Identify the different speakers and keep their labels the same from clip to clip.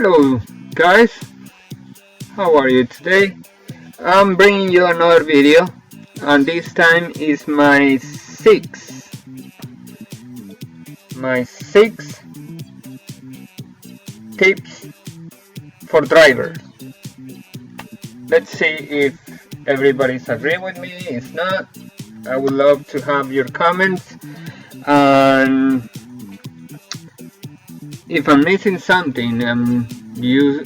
Speaker 1: Hello guys, how are you today? I'm bringing you another video, and this time is my six tips for drivers. Let's see if everybody's agreeing with me. If not, I would love to have your comments, and if I'm missing something, you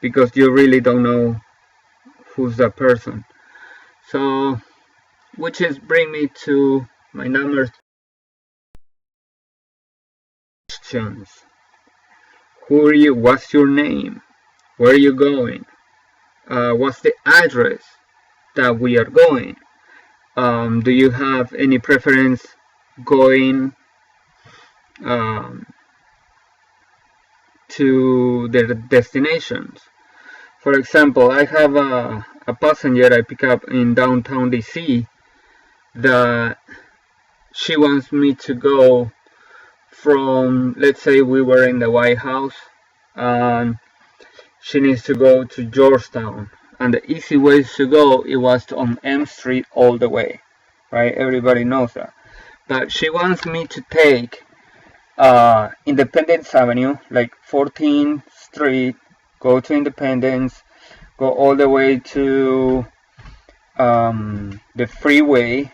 Speaker 1: because you really don't know who's that person. So, which is bring me to my number questions. Who are you? What's your name? Where are you going? What's the address that we are going? Do you have any preference going um, to the destinations? For example, I have a passenger I pick up in downtown DC that she wants me to go from, let's say we were in the White House, and she needs to go to Georgetown, and the easy ways to go, it was on M Street all the way, right? Everybody knows that. But she wants me to take Independence Avenue, like 14th Street, go to Independence, go all the way to the freeway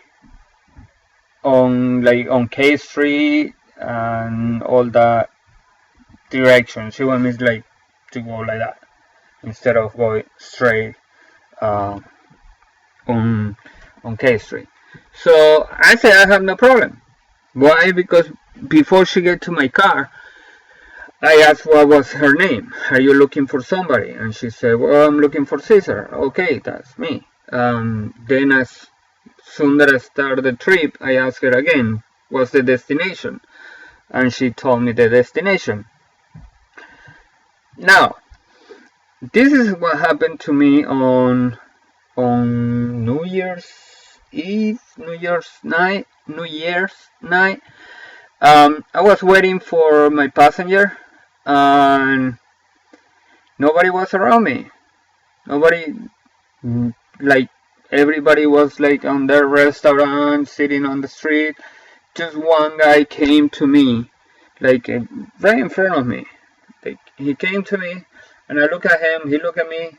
Speaker 1: on K Street and all that direction. She wants me like to go like that instead of going straight on K Street. So I said I have no problem. Why? Because before she get to my car, I asked what was her name. Are you looking for somebody? And she said, well, I'm looking for Caesar. Okay, that's me. Then as soon as I started the trip, I asked her again, what's the destination? And she told me the destination. Now, this is what happened to me on New Year's Eve, New Year's night. I was waiting for my passenger, and nobody was around me. Nobody, like everybody was like on their restaurant, sitting on the street. Just one guy came to me, like right in front of me. Like he came to me, and I look at him. He look at me.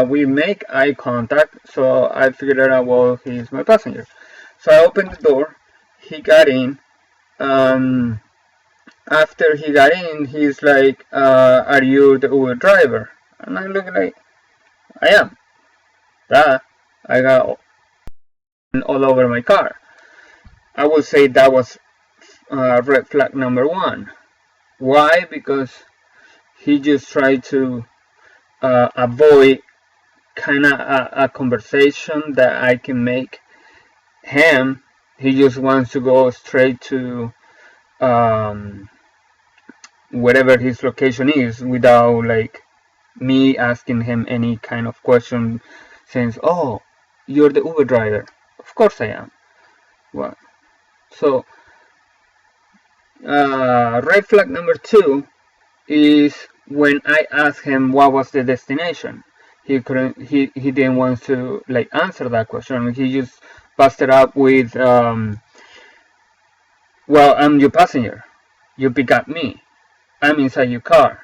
Speaker 1: We make eye contact, so I figured out, well, he's my passenger. So I opened the door. He got in. after he got in, he's like, are you the Uber driver? And I'm looking like, I am. I got all over my car. I would say that was red flag number one. Why? Because he just tried to avoid kind of a conversation that I can make him. He just wants to go straight to whatever his location is without like me asking him any kind of question, saying, oh, you're the Uber driver. Of course I am. Well, so red flag number two is when I asked him what was the destination. He didn't want to like answer that question. He just busted up with well, I'm your passenger, you pick up me, I'm inside your car.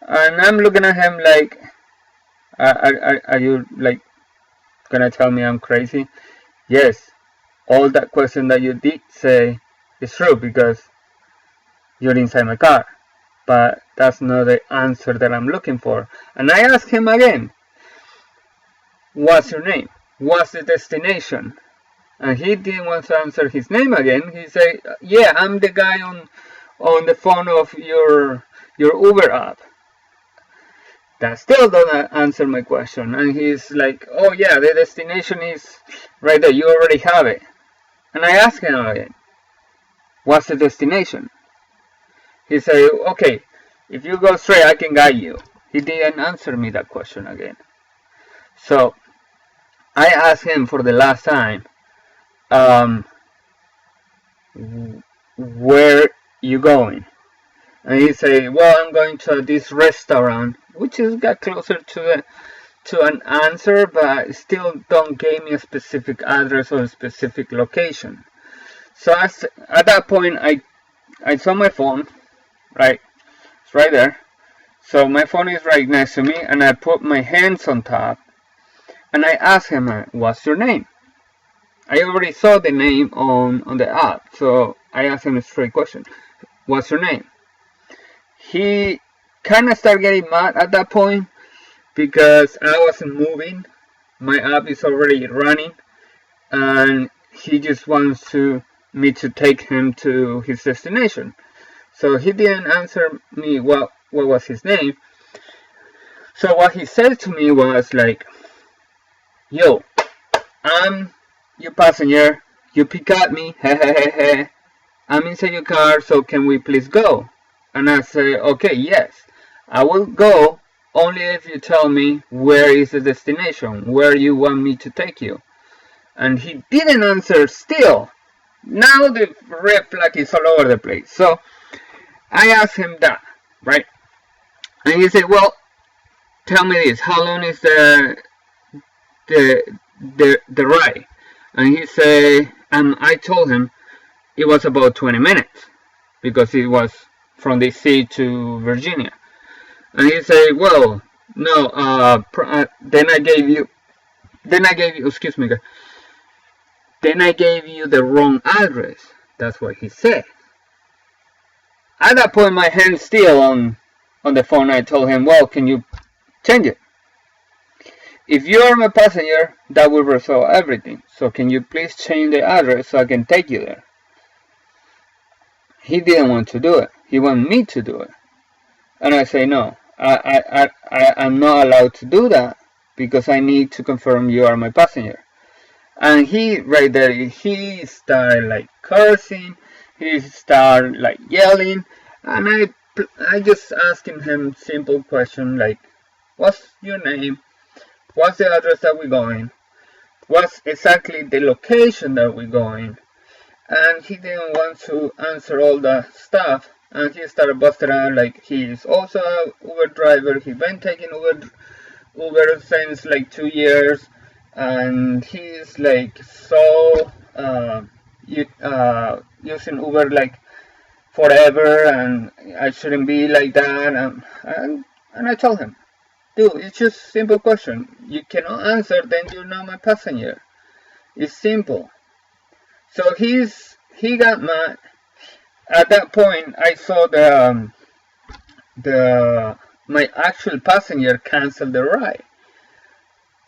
Speaker 1: And I'm looking at him like, are you like gonna tell me I'm crazy? Yes, all that question that you did say is true because you're inside my car, but that's not the answer that I'm looking for. And I asked him again, what's your name? What's the destination? And he didn't want to answer his name again. He said, yeah, I'm the guy on the phone of your Uber app. That still doesn't answer my question. And he's like, oh yeah, the destination is right there, you already have it. And I asked him again, what's the destination? He said, okay, if you go straight, I can guide you. He didn't answer me that question again. So I asked him for the last time, where you going? And he said, well, I'm going to this restaurant, which is got closer to an answer, but still don't give me a specific address or a specific location. So at that point, I saw my phone, right? It's right there. So my phone is right next to me, and I put my hands on top, and I asked him, what's your name? I already saw the name on the app, so I asked him a straight question, what's your name? He kind of started getting mad at that point because I wasn't moving. My app is already running, and he just wants me to take him to his destination. So he didn't answer me what was his name. So what he said to me was like, yo, I'm your passenger, you pick up me, I'm inside your car, so can we please go? And I say, okay, yes, I will go only if you tell me where is the destination, where you want me to take you. And he didn't answer still. Now the red flag is all over the place. So I asked him that, right? And he said, well, tell me this, how long is the ride? And he said, and I told him it was about 20 minutes because it was from DC to Virginia. And he said, well, no, then I gave you the wrong address. That's what he said. At that point, my hand's still on the phone. I told him, well, can you change it? If you are my passenger, that will resolve everything. So can you please change the address so I can take you there? He didn't want to do it. He wanted me to do it. And I say, no, I'm not allowed to do that because I need to confirm you are my passenger. And he, right there, he started like cursing. He started like yelling. And I just asking him simple question like, what's your name? What's the address that we're going? What's exactly the location that we're going? And he didn't want to answer all that stuff. And he started busting out like he's also an Uber driver. He's been taking Uber since like 2 years. And he's like so using Uber like forever. And I shouldn't be like that. And I told him, dude, it's just a simple question. You cannot answer, then you're not my passenger. It's simple. So he got mad, At that point, I saw my actual passenger canceled the ride.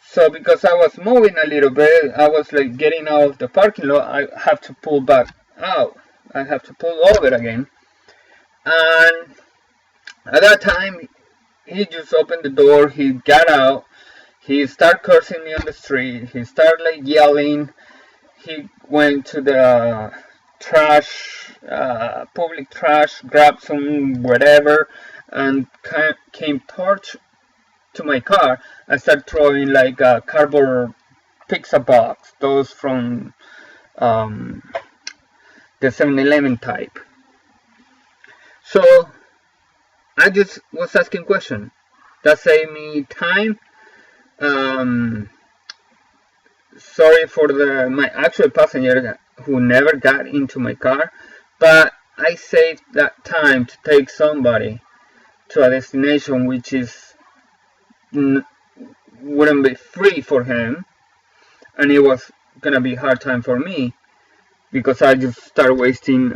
Speaker 1: So because I was moving a little bit, I was like getting out of the parking lot. I have to pull back out. I have to pull over again. And at that time, he just opened the door. He got out. He started cursing me on the street. He started like yelling. He went to the trash, public trash, grabbed some whatever, and came torch to my car. I started throwing like a cardboard pizza box, those from the 7-Eleven type. So I just was asking questions. That saved me time. Sorry for my actual passenger who never got into my car, but I saved that time to take somebody to a destination which is wouldn't be free for him, and it was gonna be hard time for me because I just started wasting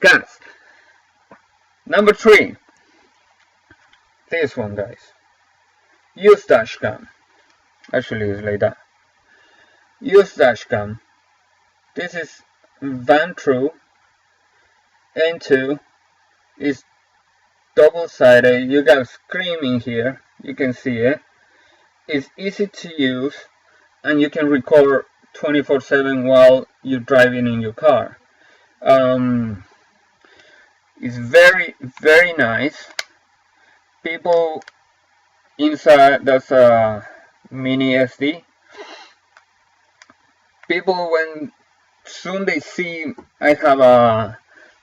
Speaker 1: gas. Number 3, this one, guys. Use dashcam. Actually, it's like that. Use dashcam. This is Vantrue N2. It's double-sided. You got a screen in here. You can see it. It's easy to use, and you can record 24/7 while you're driving in your car. It's very, very nice. People inside, that's a mini SD. People, when soon they see I have a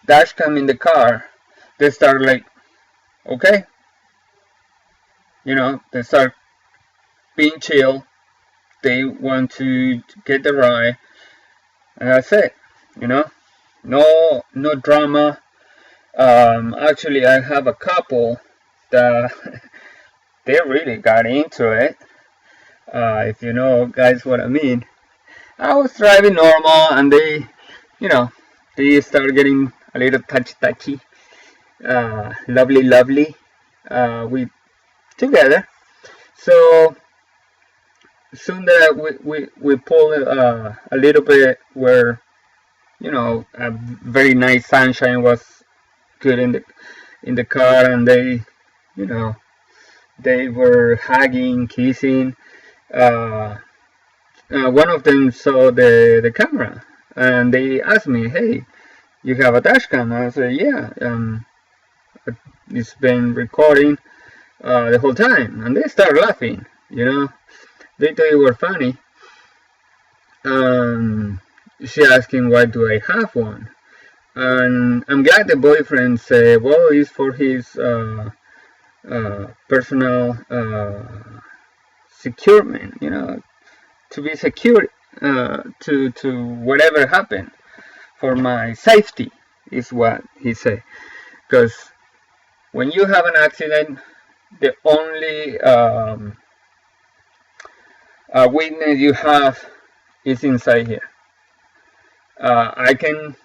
Speaker 1: dash cam in the car, they start like, okay, you know, they start being chill. They want to get the ride, and that's it. You know, no drama. Actually, I have a couple that they really got into it. If you know, guys, what I mean. I was driving normal, and they, you know, they started getting a little touchy, lovely. We together. So soon that we pulled a little bit where, you know, a very nice sunshine was good in the car, and they, you know, they were hugging, kissing. One of them saw the camera, and they asked me, "Hey, you have a dash cam?" I said, "Yeah, it's been recording the whole time." And they started laughing. You know, they thought it were funny. She asked him, "Why do I have one?" And I'm glad the boyfriend said, "Well, it's for his personal securement, you know, to be secure to whatever happened, for my safety," is what he said. Because when you have an accident, the only witness you have is inside here. I can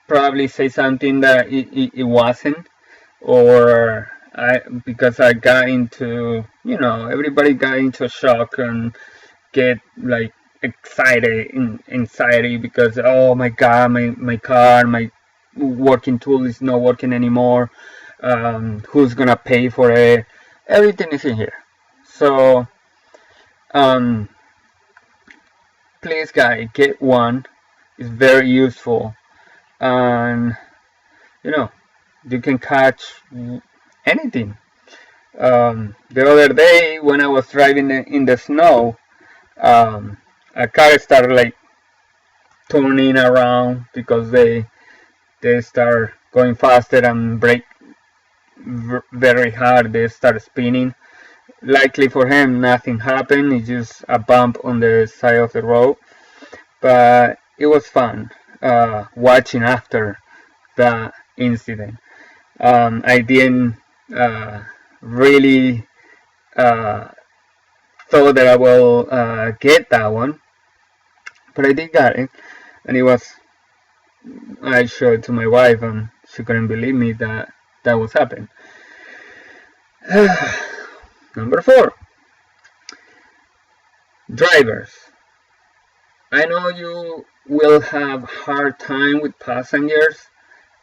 Speaker 1: probably say something that it wasn't, or because I got into, you know, everybody got into a shock and get like excited in anxiety because, oh my god, my car, my working tool is not working anymore. Who's gonna pay for it? Everything is in here. So please, guys, get one. It's very useful, and you know, you can catch anything. The other day when I was driving in the snow, a car started like turning around because they start going faster and brake very hard. They start spinning. Likely for him, nothing happened. It's just a bump on the side of the road. But it was fun watching after the incident. I didn't really thought that I will get that one, but I did got it, and it was I showed it to my wife and she couldn't believe me that that was happening. Number 4, drivers. I know you will have hard time with passengers,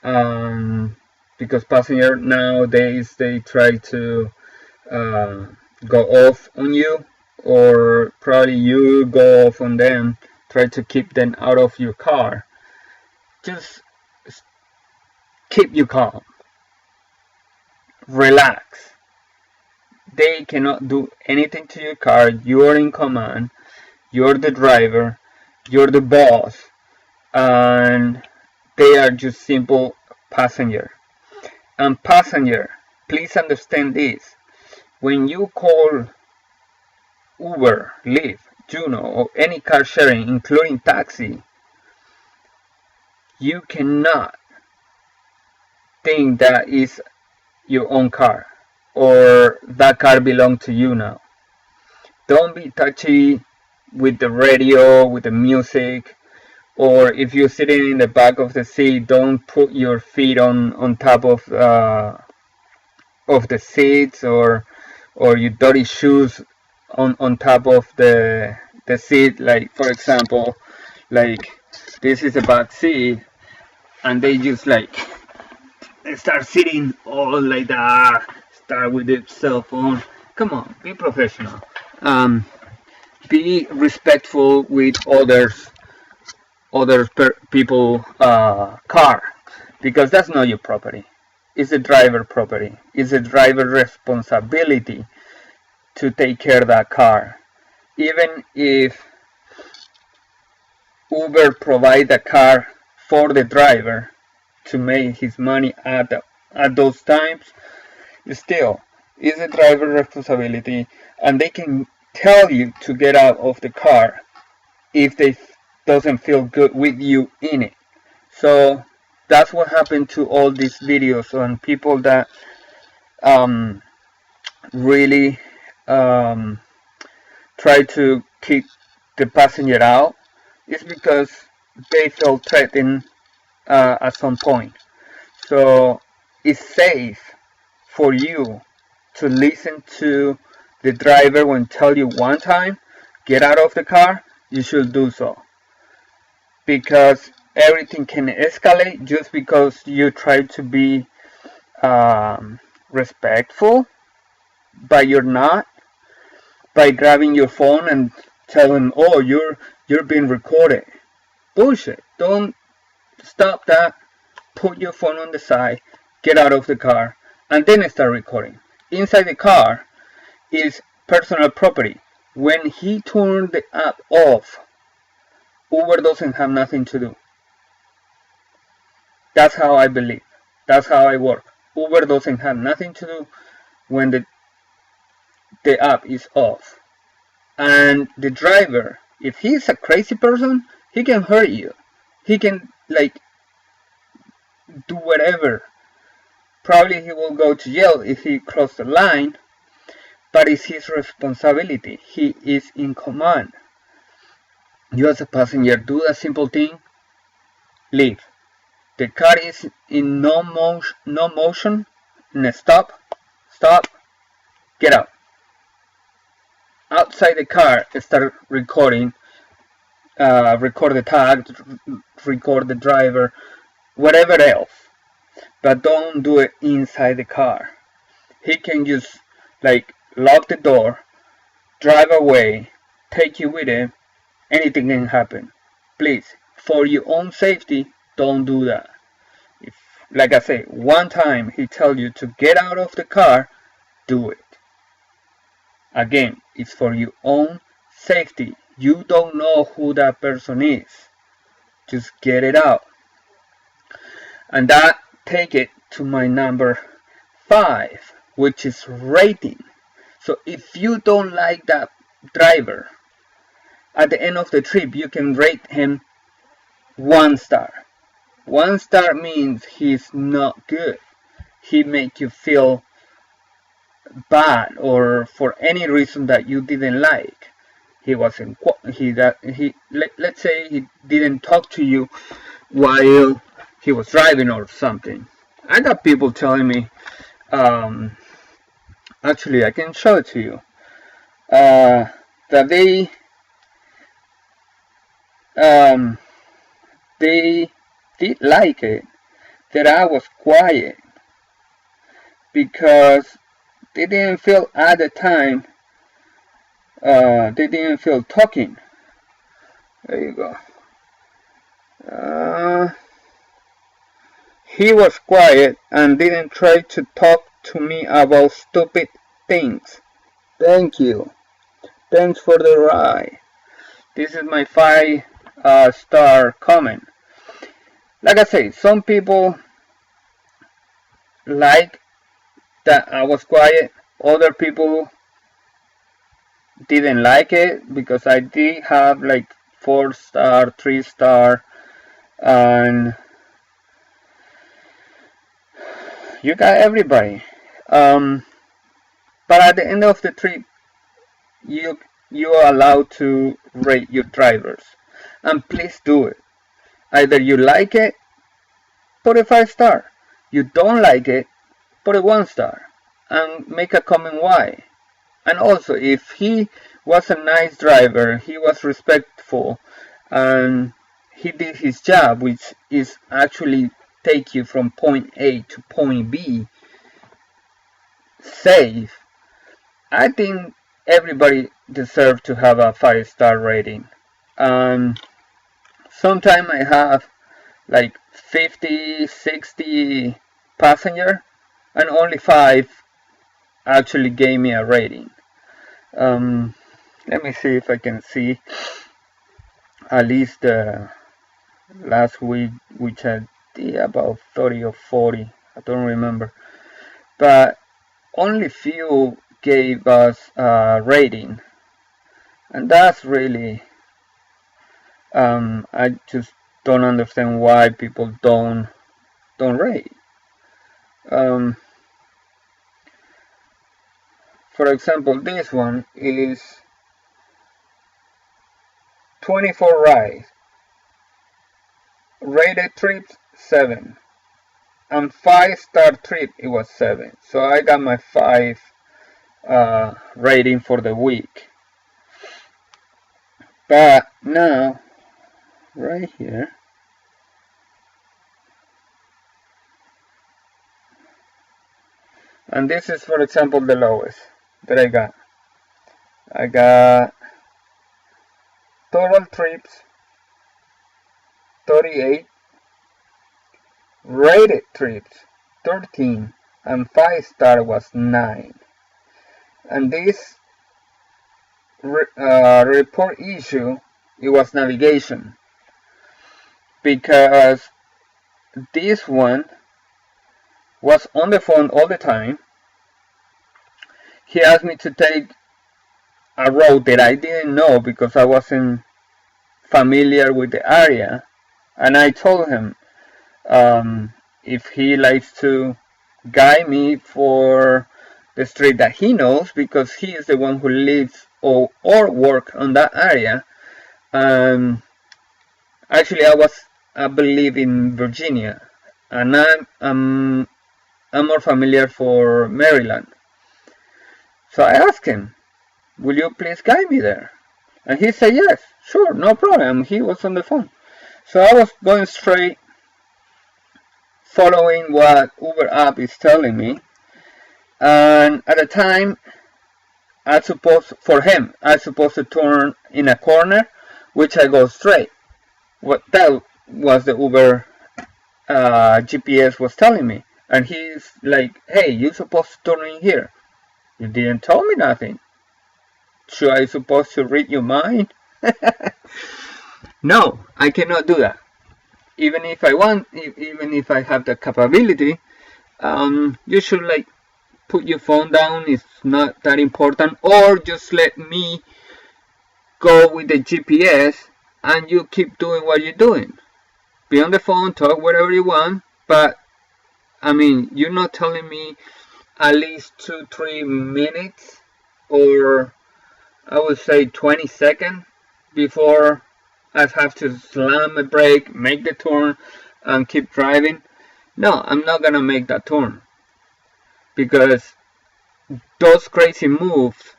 Speaker 1: because passengers nowadays, they try to go off on you, or probably you go off on them, try to keep them out of your car. Just keep you calm, relax. They cannot do anything to your car. You're in command, you're the driver, you're the boss, and they are just simple passenger. And passenger, please understand this. When you call Uber, Lyft, Juno, or any car sharing, including taxi, you cannot think that is your own car, or that car belongs to you now. Don't be touchy with the radio, with the music, or if you're sitting in the back of the seat, don't put your feet on top of the seats, or your dirty shoes on top of the seat. Like, for example, like this is a back seat, and they just like start sitting all like that, start with the cell phone. Come on, be professional. Be respectful with other people car, because that's not your property. It's the driver property. It's the driver responsibility to take care of that car. Even if Uber provide a car for the driver to make his money at those times, still it's the driver responsibility, and they can tell you to get out of the car if they doesn't feel good with you in it. So that's what happened to all these videos on people that really try to kick the passenger out. It's because they felt threatened at some point. So it's safe for you to listen to the driver when tell you one time, get out of the car. You should do so, because everything can escalate just because you try to be respectful, but you're not, by grabbing your phone and telling, oh, you're being recorded. Bullshit. Don't stop that. Put your phone on the side, get out of the car, and then start recording. Inside the car is personal property. When he turned the app off, Uber doesn't have nothing to do. That's how I believe. That's how I work. Uber doesn't have nothing to do when the app is off. And the driver, if he's a crazy person, he can hurt you. He can like do whatever. Probably he will go to jail if he crosses the line, but it's his responsibility. He is in command. You as a passenger, do a simple thing, leave. The car is in no motion, and stop, get out. Outside the car, start recording, record the tag, record the driver, whatever else. But don't do it inside the car. He can just like lock the door, drive away, take you with him. Anything can happen. Please, for your own safety, don't do that. If, like I say, one time he tells you to get out of the car, do it. Again, it's for your own safety. You don't know who that person is. Just get it out. And that take it to my number 5, which is rating. So if you don't like that driver, at the end of the trip you can rate him 1 star. 1 star means he's not good. He make you feel bad, or for any reason that you didn't like. He wasn't let's say he didn't talk to you while he was driving or something. I got people telling me, actually I can show it to you, that they did like it, that I was quiet, because they didn't feel at the time, they didn't feel talking. There you go. He was quiet and didn't try to talk to me about stupid things. Thank you. Thanks for the ride. This is my 5-star comment. Like I say, some people like that I was quiet. Other people didn't like it because I did have like 4-star, 3-star, and you got everybody. But at the end of the trip, you are allowed to rate your drivers, and please do it. Either you like it, put a 5-star. You don't like it, put a 1-star, and make a comment why. And also, if he was a nice driver, he was respectful, and he did his job, which is actually take you from point A to point B safe, I think everybody deserves to have a 5-star rating. Sometimes I have like 50, 60 passenger, and only 5 actually gave me a rating. Let me see if I can see at least last week, which I did about 30 or 40, I don't remember, but only few gave us a rating, and that's really, I just don't understand why people don't rate. For example, this one is 24 rides, rated trips 7, and 5-star trip it was 7. So I got my 5 rating for the week. But now, right here, and this is, for example, the lowest that I got. I got total trips 38, rated trips 13, and 5-star was 9. And this report issue, it was navigation, because this one was on the phone all the time. He asked me to take a road that I didn't know because I wasn't familiar with the area, and I told him if he likes to guide me for the street that he knows, because he is the one who lives or work on that area. Actually, I believe in Virginia, and I'm more familiar for Maryland. So I asked him, will you please guide me there? And he said, yes, sure, no problem. He was on the phone. So I was going straight, following what Uber app is telling me. And at the time, I supposed to turn in a corner, which I go straight. What that was the Uber GPS was telling me. And he's like, hey, you're supposed to turn in here. You didn't tell me nothing. Should I supposed to read your mind? No, I cannot do that. Even if I want, even if I have the capability, you should like put your phone down. It's not that important, or just let me go with the GPS and you keep doing what you're doing. Be on the phone, talk whatever you want, but I mean, you're not telling me at least 2-3 minutes, or I would say 20 seconds before I have to slam a brake, make the turn, and keep driving. No, I'm not gonna make that turn, because those crazy moves,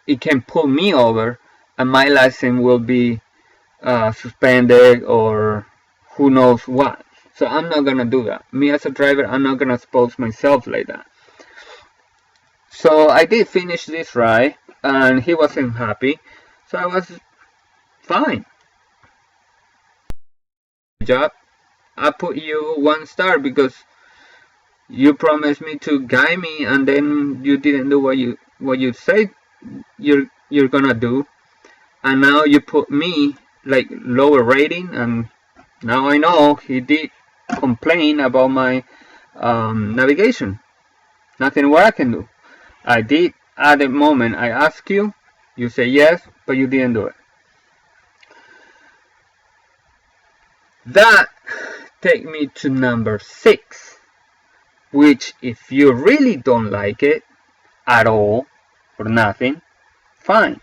Speaker 1: it can pull me over, and my license will be suspended or who knows what. So I'm not gonna do that. Me as a driver, I'm not gonna expose myself like that. So I did finish this ride, and he wasn't happy, so I was fine. Good job. I put you 1 star because you promised me to guide me, and then you didn't do what you said you're gonna do, and now you put me like lower rating, and now I know he did complain about my navigation. Nothing more I can do. I did at the moment I asked you, you say yes, but you didn't do it. That take me to number 6, which if you really don't like it at all or nothing, fine,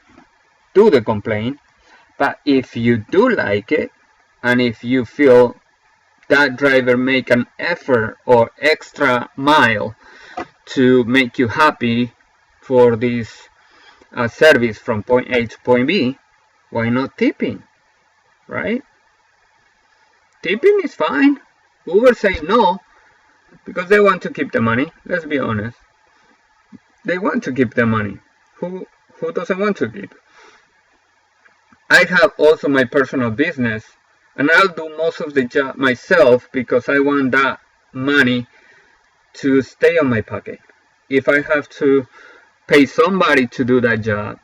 Speaker 1: do the complaint. But if you do like it, and if you feel that driver make an effort or extra mile to make you happy for this service from point A to point B, why not tipping, right? Tipping is fine. Uber say no because they want to keep the money. Let's be honest. They want to keep the money. Who doesn't want to keep? I have also my personal business, and I'll do most of the job myself because I want that money to stay on my pocket. If I have to pay somebody to do that job,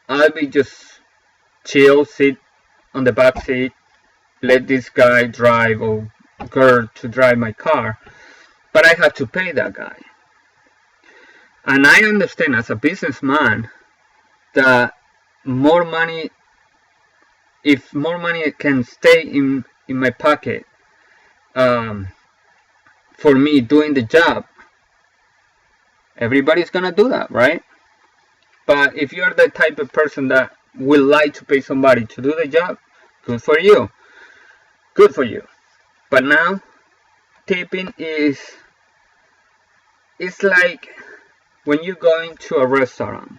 Speaker 1: I'll be just chill, sit on the back seat, let this guy drive or girl to drive my car, but I have to pay that guy. And I understand as a businessman that more money, if more money can stay in my pocket for me doing the job, everybody's gonna do that, right? But if you're the type of person that will like to pay somebody to do the job, good for you. Good for you. But now, tipping is, it's like when you go into a restaurant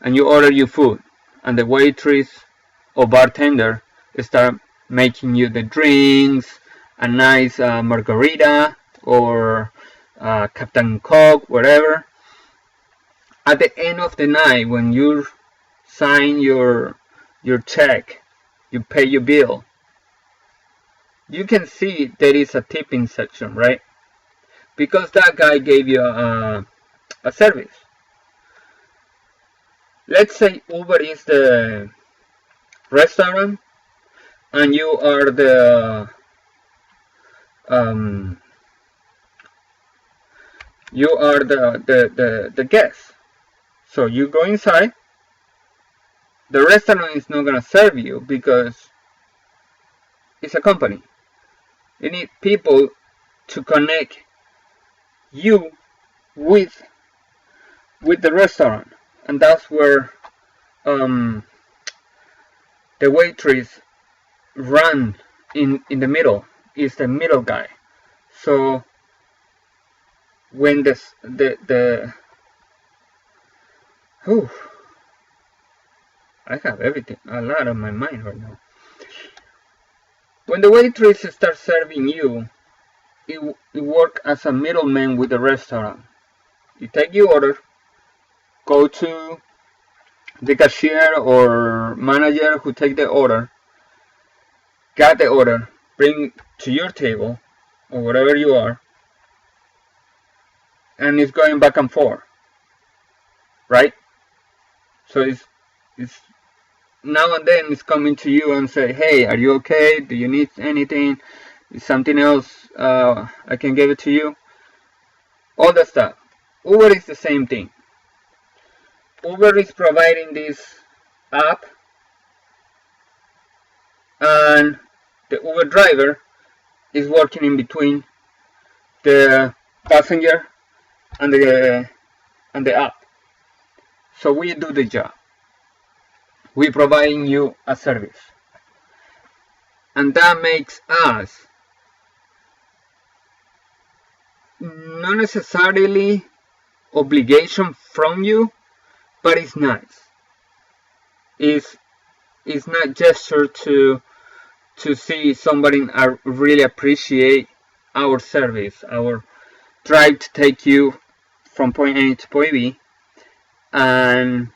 Speaker 1: and you order your food, and the waitress or bartender start making you the drinks, a nice margarita or Captain Coke, whatever. At the end of the night, when you sign your check, you pay your bill, you can see there is a tipping section, right? Because that guy gave you a service. Let's say Uber is the restaurant and you are the guest. So you go inside. The restaurant is not gonna serve you because it's a company. You need people to connect you with the restaurant, and that's where the waitress run in the middle, is the middle guy. So when I have everything, a lot on my mind right now. When the waitress starts serving you, it works as a middleman with the restaurant. You take your order, go to the cashier or manager who take the order, got the order, bring to your table or wherever you are, and it's going back and forth, right? So it's now and then it's coming to you and say, hey, are you okay? Do you need anything? Is something else I can give it to you? All that stuff. Uber is the same thing. Uber is providing this app, and the Uber driver is working in between the passenger and the app. So we do the job. we're providing you a service, and that makes us not necessarily obligation from you, but it's nice. It's not gesture to see somebody really appreciate our service, our drive to take you from point A to point B, and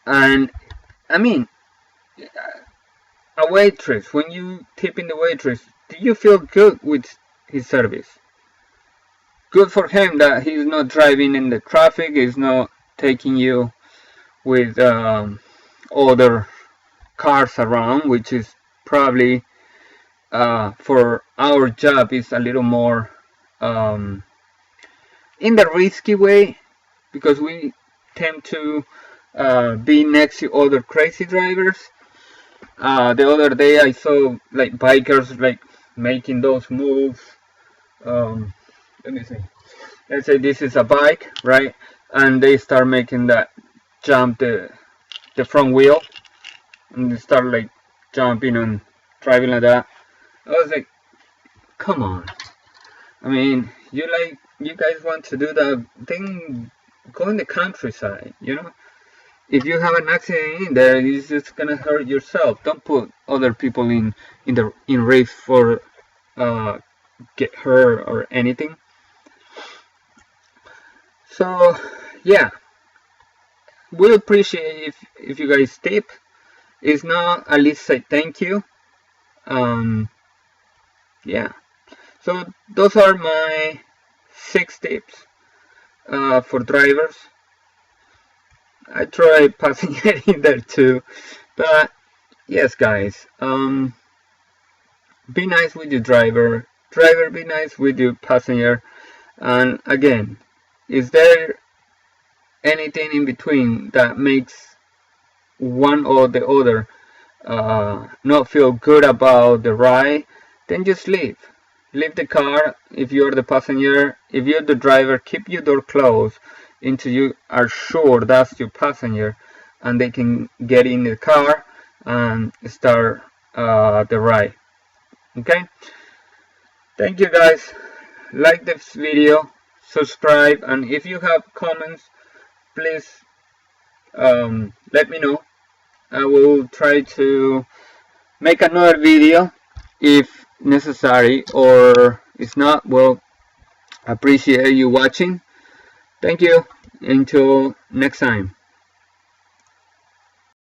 Speaker 1: I mean, a waitress, when you tipping the waitress, do you feel good with his service? Good for him that he's not driving in the traffic, he's not taking you with other cars around, which is probably for our job is a little more in the risky way, because we tend to be next to other crazy drivers. The other day I saw like bikers like making those moves. Let me see. Let's say this is a bike, right? And they start making that jump the front wheel, and they start like jumping and driving like that. I was like, come on. I mean, you guys want to do that thing, go in the countryside, you know? If you have an accident in there, it's just gonna hurt yourself. Don't put other people in risk for get hurt or anything. So yeah, we appreciate if you guys tip. If not, at least say thank you. Yeah. So those are my 6 tips for drivers. I try passenger in there too, but yes, guys, be nice with your driver. Driver, be nice with your passenger. And again, is there anything in between that makes one or the other not feel good about the ride? Then just leave the car. If you're the passenger, if you're the driver, keep your door closed until you are sure that's your passenger and they can get in the car and start the ride. Okay, thank you guys. Like this video, subscribe, and if you have comments, please let me know. I will try to make another video if necessary, or if not, well, appreciate you watching. Thank you. Until next time.